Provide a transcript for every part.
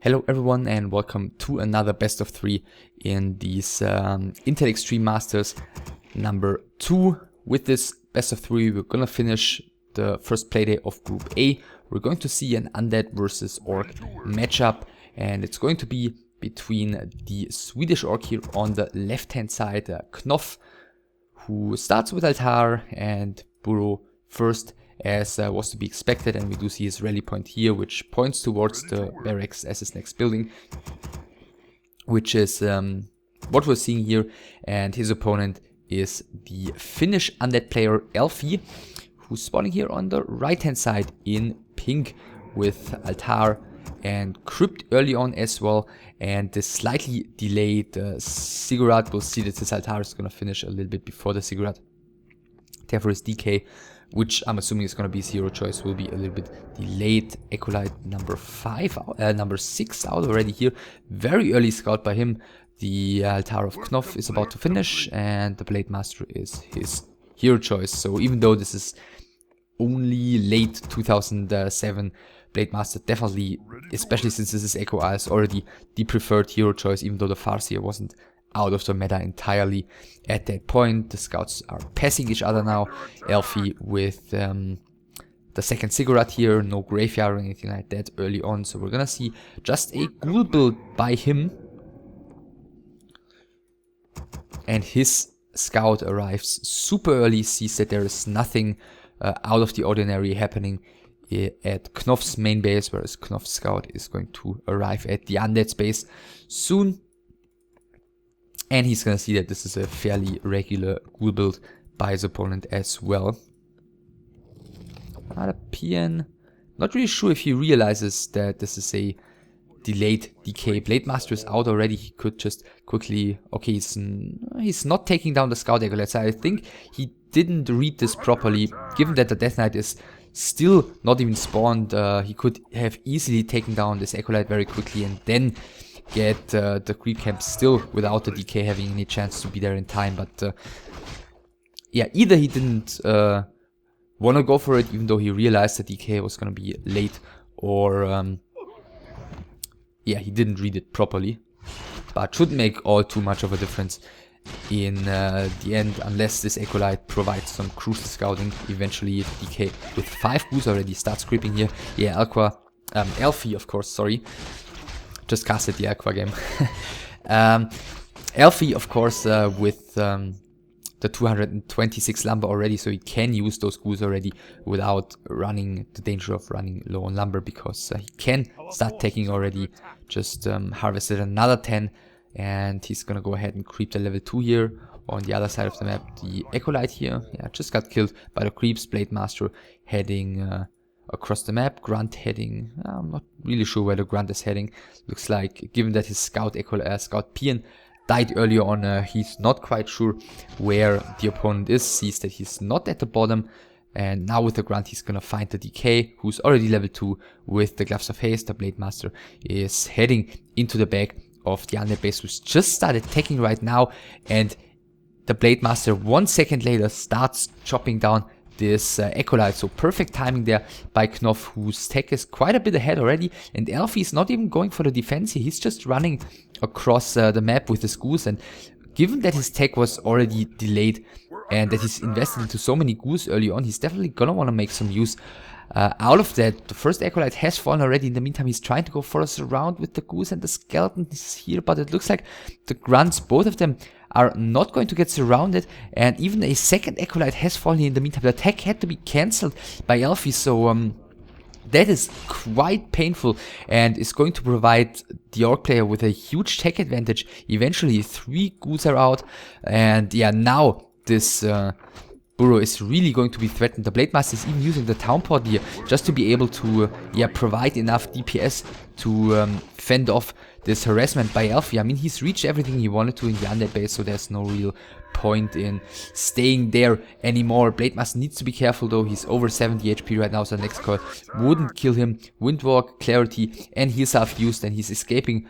Hello everyone and welcome to another best of 3 in these Intel Extreme Masters number 2. With this best of 3 we're gonna finish the first playday of Group A. We're going to see an Undead versus Orc matchup, and it's going to be between the Swedish Orc here on the left hand side, KnOfF, who starts with Altar and Burrow first, as was to be expected, and we do see his rally point here, which points towards the barracks as his next building, which is what we're seeing here. And his opponent is the Finnish Undead player Elfi, who's spawning here on the right hand side in pink with Altar and Crypt early on as well, and the slightly delayed Ziggurat. We'll see that this Altar is going to finish a little bit before the Ziggurat, therefore his DK, which I'm assuming is going to be zero choice, will be a little bit delayed. Acolyte number 6 out already here. Very early scout by him. The Altar of KnOfF is about to finish, and the Blade Master is his hero choice. So even though this is only late 2007, Blade Master definitely, especially since this is Echo Isles, already the preferred hero choice, even though the Farseer wasn't out of the meta entirely at that point. The scouts are passing each other now. Elfi with the second Ziggurat here, no graveyard or anything like that early on, so we're gonna see just a ghoul build by him. And his scout arrives super early, sees that there is nothing out of the ordinary happening at KnOff's main base, whereas KnOff's scout is going to arrive at the Undead space soon. And he's gonna see that this is a fairly regular ghoul build by his opponent as well. Another PN. Not really sure if he realizes that this is a delayed DK. Blade Master is out already. He could just quickly... Okay, he's not taking down the Scout Acolyte. I think he didn't read this properly. Given that the Death Knight is still not even spawned, he could have easily taken down this Acolyte very quickly and then get the creep camp still without the DK having any chance to be there in time. But yeah, either he didn't want to go for it, even though he realized the DK was going to be late, or yeah, he didn't read it properly. But shouldn't make all too much of a difference in the end, unless this Acolyte provides some crucial scouting. Eventually the DK with 5 ghouls already starts creeping here. Yeah, Elfi, of course, sorry. Just casted the Aqua game. Elfi, of course, with the 226 lumber already, so he can use those ghouls already without running the danger of running low on lumber, because he can start taking already. Just harvested another 10, and he's gonna go ahead and creep the level 2 here on the other side of the map. The Acolyte here, yeah, just got killed by the creeps. Blade Master heading across the map. Grunt heading, I'm not really sure where the Grunt is heading. Looks like, given that his scout PN died earlier on, he's not quite sure where the opponent is. Sees that he's not at the bottom, and now with the Grunt he's gonna find the DK, who's already level 2 with the Gloves of Haste. The Blade Master is heading into the back of the Undead base, who's just started attacking right now, and the Blade Master 1 second later starts chopping down this Acolyte. So perfect timing there by KnOfF, whose tech is quite a bit ahead already, and Elfi is not even going for the defense here. He's just running across the map with his ghouls, and given that his tech was already delayed and that he's invested into so many ghouls early on, he's definitely gonna want to make some use out of that. The first Acolyte has fallen already. In the meantime, he's trying to go for a surround with the ghouls and the skeletons here, but it looks like the Grunts, both of them, are not going to get surrounded, and even a second Acolyte has fallen in the meantime. The attack had to be cancelled by Elfi, so that is quite painful, and is going to provide the Orc player with a huge tech advantage. Eventually 3 ghouls are out, and yeah, now this Burrow is really going to be threatened. The Blade Master is even using the Town Pod here just to be able to provide enough DPS to fend off this harassment by Elfi. I mean, he's reached everything he wanted to in the Undead base, so there's no real point in staying there anymore. Blade Master needs to be careful though. He's over 70 HP right now, so the next call wouldn't kill him. Windwalk, Clarity, and Heals Up used, and he's escaping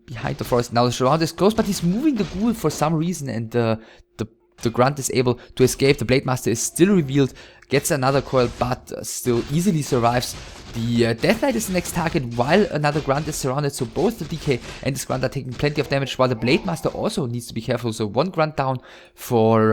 behind the forest. Now the surround is close, but he's moving the ghoul for some reason, and the Grunt is able to escape. The Blade Master is still revealed, gets another coil, but still easily survives The Death Knight is the next target while another Grunt is surrounded, so both the DK and this Grunt are taking plenty of damage, while the Blade Master also needs to be careful. So one Grunt down for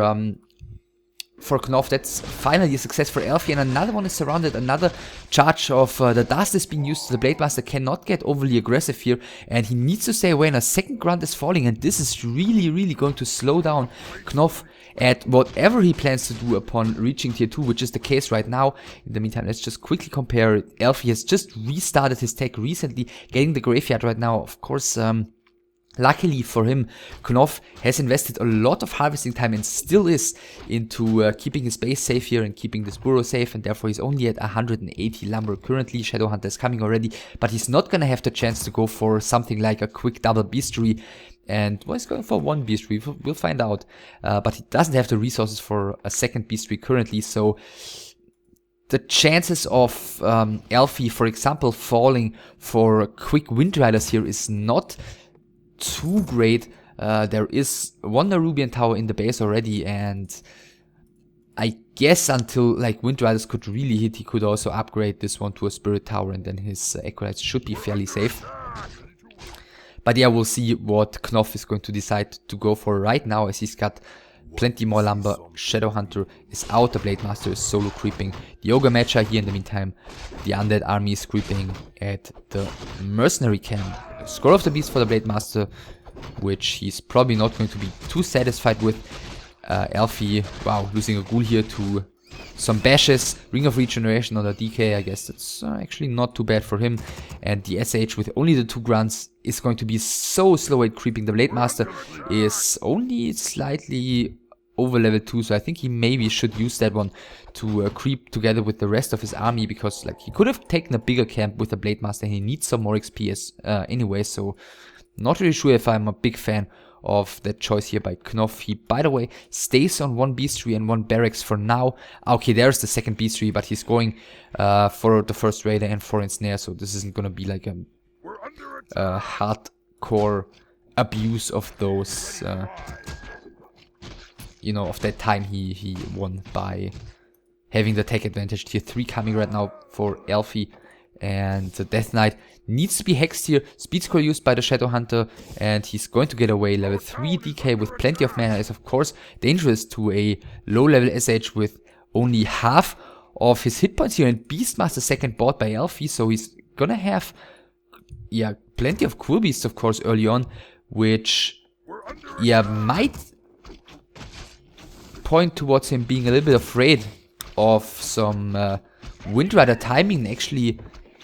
KnOfF. That's finally a success for Elfie, and another one is surrounded. Another charge of the dust is being used. The Blade Master cannot get overly aggressive here, and he needs to stay away, and a second Grunt is falling, and this is really going to slow down KnOfF at whatever he plans to do upon reaching tier 2, which is the case right now. In the meantime, let's just quickly compare. Elfie has just restarted his tech recently, getting the Graveyard right now. Of course, luckily for him, KnOfF has invested a lot of harvesting time and still is into keeping his base safe here and keeping this burrow safe, and therefore he's only at 180 lumber currently. Shadowhunter is coming already, but he's not gonna have the chance to go for something like a quick double beastery. And well, he's going for one beastery, we'll find out. But he doesn't have the resources for a second beastery currently, so the chances of Elfie, for example, falling for quick Wind Riders here is not too great. There is one Nerubian tower in the base already, and I guess until like Wind Riders could really hit, he could also upgrade this one to a Spirit Tower, and then his Acolytes should be fairly safe. But yeah, we'll see what KnOfF is going to decide to go for right now, as he's got plenty more lumber. Shadowhunter is out, the Blade Master is solo creeping the Ogre Matcher here in the meantime. The Undead army is creeping at the Mercenary camp. Scroll of the Beast for the Blade Master, which he's probably not going to be too satisfied with. Elfie, wow, losing a ghoul here to some bashes. Ring of Regeneration on the DK, I guess that's actually not too bad for him. And the SH with only the 2 grunts is going to be so slow at creeping. The Blade Master is only slightly over level 2, so I think he maybe should use that one to creep together with the rest of his army, because like he could have taken a bigger camp with the Blade Master, and he needs some more XP anyway, so not really sure if I'm a big fan of that choice here by KnOfF. He, by the way, stays on 1 beastery and 1 barracks for now. Okay, there's the second beastery, but he's going for the first raider and 4 ensnare, so this isn't gonna be like a hardcore abuse of those, you know, of that time he won by having the tech advantage. Tier 3 coming right now for Elfie, and the Death Knight needs to be hexed here. Speed scroll used by the Shadowhunter, and he's going to get away. Level 3 DK with plenty of mana is of course dangerous to a low level SH with only half of his hit points here, and Beastmaster second bought by Elfie, so he's gonna have, yeah, plenty of cool beasts of course early on, which, yeah, might point towards him being a little bit afraid of some Wind Rider timing. Actually,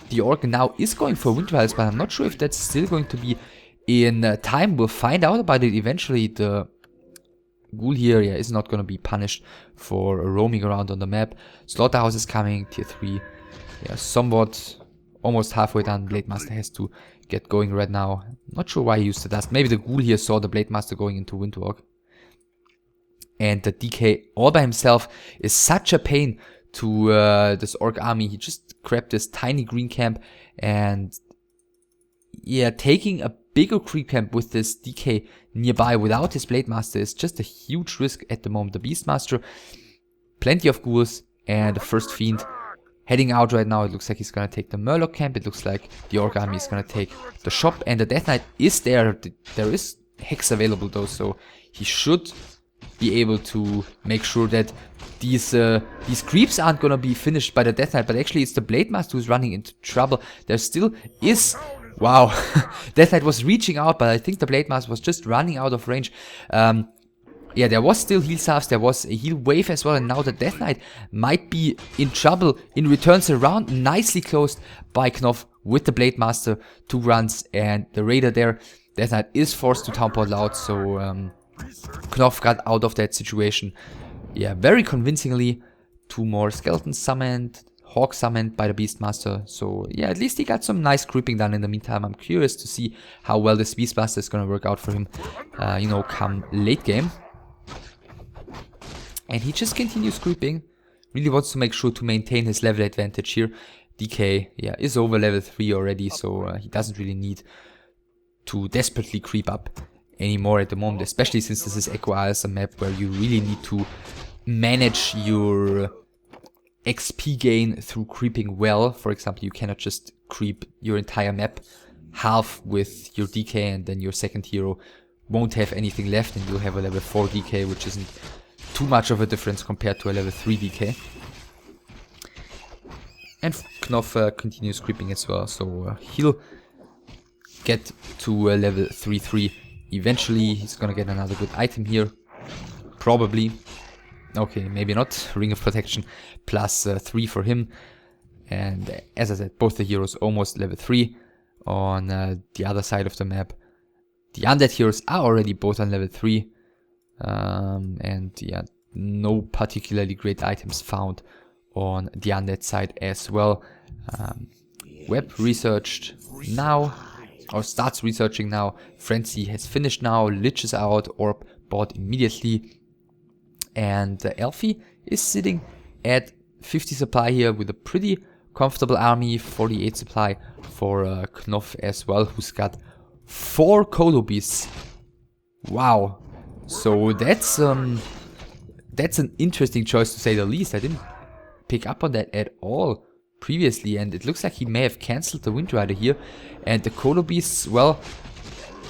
the Orc now is going for Wind Riders, but I'm not sure if that's still going to be in time. We'll find out about it eventually. The Ghoul here, yeah, is not going to be punished for roaming around on the map. Slaughterhouse is coming, tier 3. Yeah, somewhat almost halfway done. Blade Master has to get going right now. Not sure why he used the dust. Maybe the Ghoul here saw the Blade Master going into Windwalk. And the DK all by himself is such a pain to this Orc army. He just grabbed this tiny green camp, and yeah, taking a bigger creep camp with this DK nearby without his Blade Master is just a huge risk at the moment. The Beastmaster, plenty of ghouls, and the first Fiend heading out right now. It looks like he's gonna take the Murloc camp. It looks like the Orc army is gonna take the shop, and the Death Knight is there. There is Hex available though, so he should be able to make sure that these creeps aren't gonna be finished by the Death Knight. But actually it's the Blade Master who's running into trouble. There still is, wow, Death Knight was reaching out, but I think the Blade Master was just running out of range. Yeah, there was still heal salves, there was a heal wave as well, and now the Death Knight might be in trouble. In returns around, nicely closed by KnOfF with the Blade Master, 2 runs, and the Raider there. Death Knight is forced to Town Portal out, so KnOfF got out of that situation, yeah, very convincingly. 2 more skeletons summoned, Hawk summoned by the Beastmaster, so yeah, at least he got some nice creeping done in the meantime. I'm curious to see how well this Beastmaster is gonna work out for him, you know, come late game. And he just continues creeping, really wants to make sure to maintain his level advantage here. DK, yeah, is over level 3 already, so he doesn't really need to desperately creep up anymore at the moment, especially since this is Echo Isles, a map where you really need to manage your XP gain through creeping well. For example, you cannot just creep your entire map half with your DK and then your second hero won't have anything left and you'll have a level 4 DK, which isn't too much of a difference compared to a level 3 DK. And KnOfF continues creeping as well, so he'll get to level 3-3 eventually. He's gonna get another good item here, probably. Okay, maybe not. Ring of Protection plus 3 for him. And as I said, both the heroes almost level 3 on the other side of the map. The undead heroes are already both on level 3. And yeah, no particularly great items found on the undead side as well. Web researched now, or starts researching now. Frenzy has finished now. Lich is out. Orb bought immediately. And Elfi is sitting at 50 supply here with a pretty comfortable army. 48 supply for KnOfF as well, who's got 4 Kodo Beasts. Wow. So that's an interesting choice to say the least. I didn't pick up on that at all previously, and it looks like he may have cancelled the Wind Rider here. And the Kodo Beasts, well,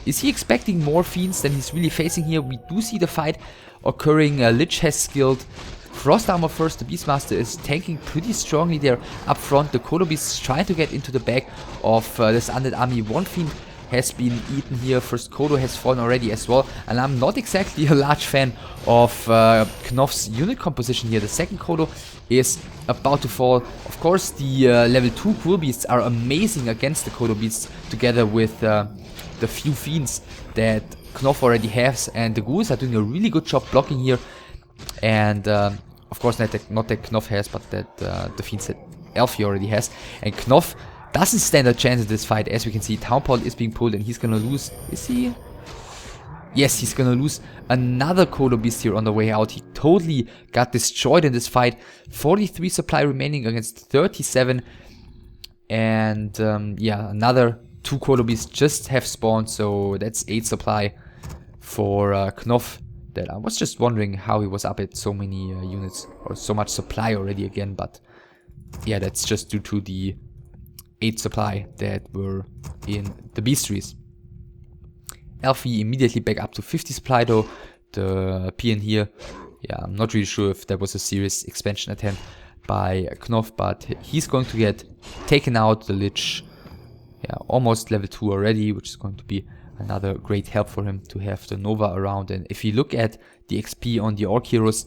is he expecting more Fiends than he's really facing here? We do see the fight occurring. Lich has skilled Frost Armor first. The Beastmaster is tanking pretty strongly there up front. The Kodo Beasts trying to get into the back of this undead army. One Fiend has been eaten here. First Kodo has fallen already as well. And I'm not exactly a large fan of KnOff's unit composition here. The second Kodo is about to fall. Of course, the level 2 Ghoul Beasts are amazing against the Kodo Beasts, together with the few Fiends that KnOfF already has. And the Ghouls are doing a really good job blocking here. And of course, not that KnOfF has, but that the Fiends that Elfi already has. And KnOfF doesn't stand a chance in this fight. As we can see, Townpole is being pulled and he's gonna lose. Is he? Yes, he's gonna lose another Kodo Beast here on the way out. He totally got destroyed in this fight. 43 supply remaining against 37. And yeah, another 2 Kodo Beasts just have spawned. So that's 8 supply for KnOfF. That I was just wondering how he was up at so many units or so much supply already again. But yeah, that's just due to the 8 supply that were in the beastries. Elfi immediately back up to 50 supply though. The PN here, yeah, I'm not really sure if that was a serious expansion attempt by KnOfF, but he's going to get taken out. The Lich, yeah, almost level 2 already, which is going to be another great help for him to have the Nova around. And if you look at the XP on the Orc heroes,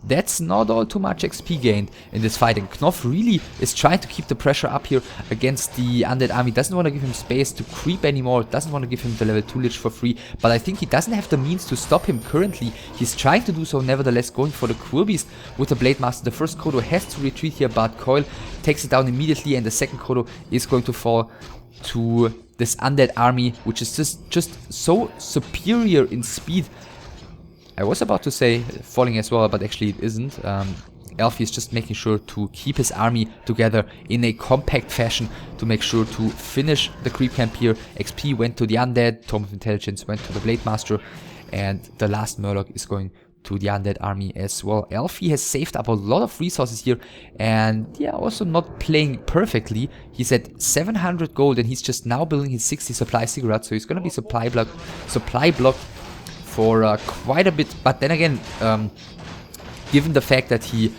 that's not all too much XP gained in this fight. And KnOfF really is trying to keep the pressure up here against the undead army. Doesn't want to give him space to creep anymore. Doesn't want to give him the level 2 Lich for free. But I think he doesn't have the means to stop him currently. He's trying to do so nevertheless, going for the Ghoul Beast with the Blade Master. The first Kodo has to retreat here, but Coil takes it down immediately. And the second Kodo is going to fall to this undead army, which is just so superior in speed. I was about to say falling as well, but actually it isn't. Elfi is just making sure to keep his army together in a compact fashion to make sure to finish the creep camp here. XP went to the undead, Tome of Intelligence went to the Blade Master, and the last Murloc is going to the undead army as well. Elfi has saved up a lot of resources here, and yeah, also not playing perfectly. He's at 700 gold and he's just now building his 60 supply cigarettes, so he's gonna be supply blocked for quite a bit. But then again, given the fact that he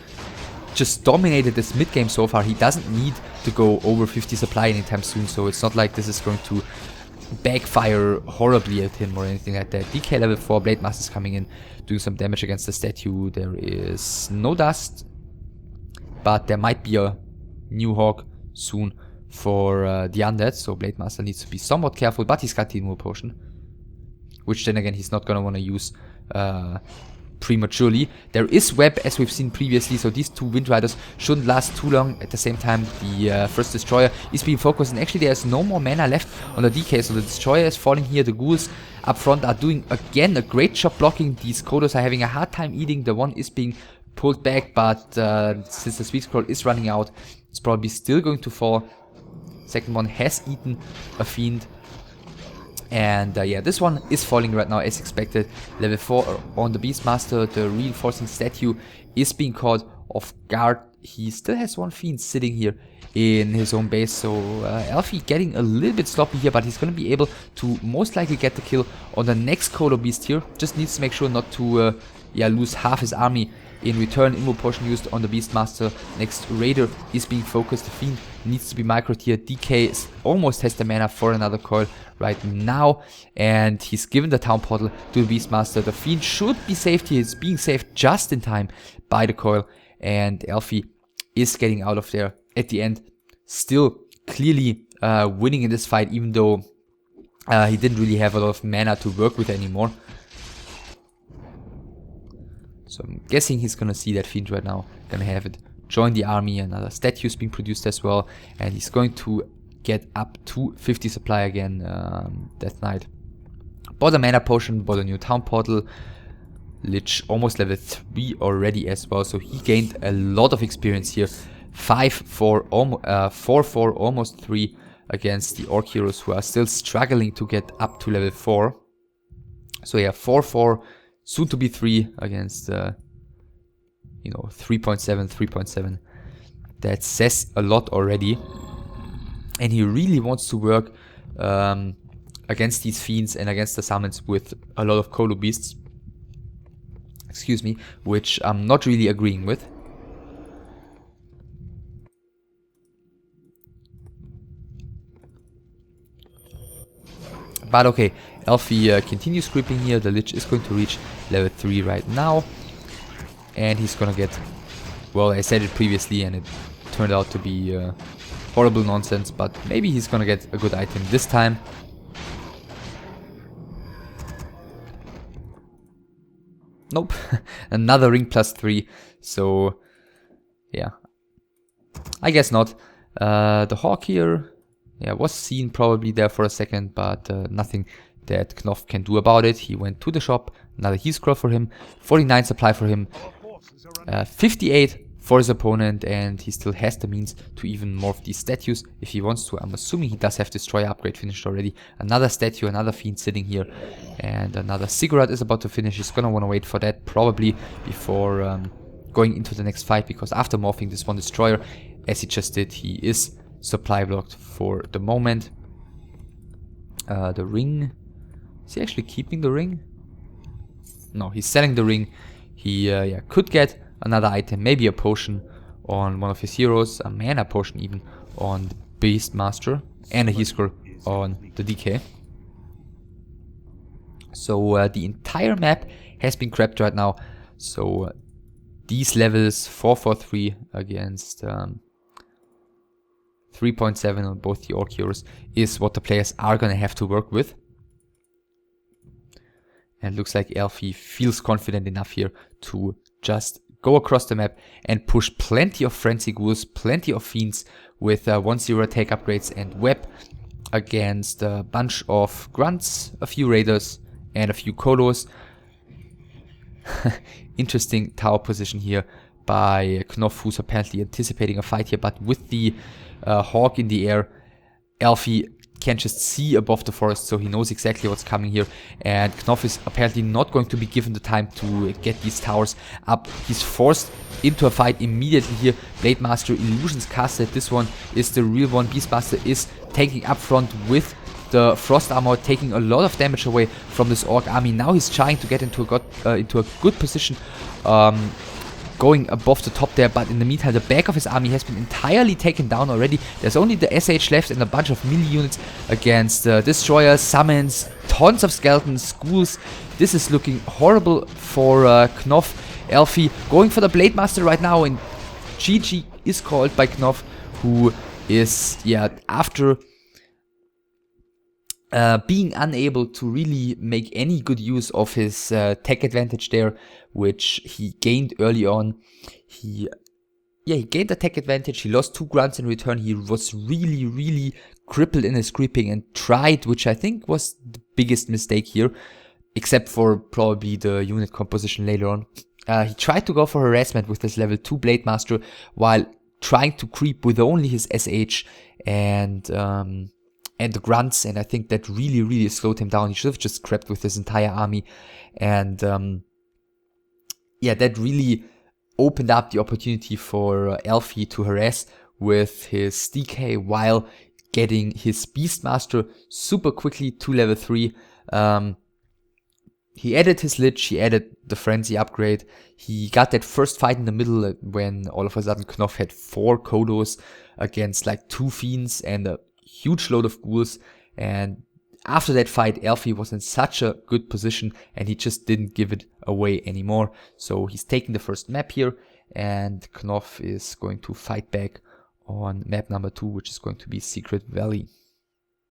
just dominated this mid game so far, he doesn't need to go over 50 supply anytime soon, so it's not like this is going to backfire horribly at him or anything like that. DK level 4 Blade Masters coming in, doing some damage against the statue. There is no dust, but there might be a new Hawk soon for the undead, so Blade Master needs to be somewhat careful, but he's got the Immune Potion, which then again he's not gonna want to use prematurely. There is web, as we've seen previously, so these 2 Wind Riders shouldn't last too long. At the same time, the first Destroyer is being focused, and actually there's no more mana left on the DK, so the Destroyer is falling here. The Ghouls up front are doing again a great job blocking. These Kodos are having a hard time eating. The one is being pulled back, but since the Sweet Scroll is running out, it's probably still going to fall. Second one has eaten a Fiend. And yeah, this one is falling right now as expected. Level 4 on the Beastmaster. The reinforcing statue is being caught off guard he still has one fiend sitting here in his own base, so Elfi getting a little bit sloppy here, but he's going to be able to most likely get the kill on the next Colo Beast here. Just needs to make sure not to lose half his army in return. Immo Potion used on the Beastmaster. Next Raider is being focused. The Fiend needs to be microed here. DK almost has the mana for another coil right now, and he's given the Town Portal to the Beastmaster. The Fiend should be saved here. It's being saved just in time by the coil, and Elfi is getting out of there at the end. Still clearly winning in this fight, even though he didn't really have a lot of mana to work with anymore. So I'm guessing he's gonna see that Fiend right now, gonna have it join the army. Another statue is being produced as well, and he's going to get up to 50 supply again. Death Knight bought a mana potion, bought a new Town Portal. Lich almost level 3 already as well, so he gained a lot of experience here. 4-4, almost 3 against the Orc heroes, who are still struggling to get up to level 4. So yeah, 4-4, soon to be 3 against, 3.7. That says a lot already. And he really wants to work against these fiends and against the summons with a lot of Colo Beasts. Excuse me, which I'm not really agreeing with. But okay, Elfi continues creeping here. The Lich is going to reach level 3 right now. And he's gonna get, well, I said it previously and it turned out to be horrible nonsense, but maybe he's gonna get a good item this time. Nope, another ring plus 3, so yeah, I guess not. The Hawk here, yeah, was seen probably there for a second, but nothing that KnOfF can do about it. He went to the shop, another heal scroll for him, 49 supply for him, 58 for his opponent, and he still has the means to even morph these statues if he wants to. I'm assuming he does have Destroyer upgrade finished already. Another statue, another fiend sitting here, and another Ziggurat is about to finish. He's gonna want to wait for that probably before going into the next fight, because after morphing this one Destroyer, as he just did, he is supply blocked for the moment. The ring, is he actually keeping the ring? No, he's selling the ring. He could get another item, maybe a potion on one of his heroes, a mana potion even on the Beastmaster, and a heal scroll on the DK. So the entire map has been crapped right now. So these levels 4-4-3 against 3.7 on both the Orc heroes is what the players are gonna have to work with. And it looks like Elfi feels confident enough here to just go across the map and push plenty of Frenzy Ghouls, plenty of Fiends with 1-0 attack upgrades and web against a bunch of Grunts, a few Raiders and a few Kolos. Interesting tower position here by KnOfF, who's apparently anticipating a fight here, but with the Hawk in the air, Elfi can just see above the forest, so he knows exactly what's coming here, and KnOfF is apparently not going to be given the time to get these towers up. He's forced into a fight immediately here. Blademaster Illusions casted. This one is the real one. Beastmaster is taking up front with the Frost Armor, taking a lot of damage away from this Orc army. Now he's trying to get into a good position, going above the top there, but in the meantime the back of his army has been entirely taken down already. There's only the SH left and a bunch of melee units against destroyers, summons, tons of skeletons, ghouls. This is looking horrible for KnOfF. Elfi going for the Blademaster right now, and GG is called by KnOfF, who is, after being unable to really make any good use of his tech advantage there, which he gained early on. He gained the tech advantage. He lost 2 grunts in return. He was really crippled in his creeping and tried, which I think was the biggest mistake here, except for probably the unit composition later on. He tried to go for harassment with his level 2 Blademaster while trying to creep with only his SH and the grunts, and I think that really slowed him down. He should have just crept with his entire army, and that really opened up the opportunity for Elfi to harass with his DK while getting his Beastmaster super quickly to level 3. He added his Lich, he added the Frenzy upgrade, he got that first fight in the middle when all of a sudden KnOfF had 4 Kodos against like 2 Fiends and a huge load of ghouls, and after that fight Elfi was in such a good position and he just didn't give it away anymore. So he's taking the first map here, and KnOfF is going to fight back on map number 2, which is going to be Secret Valley.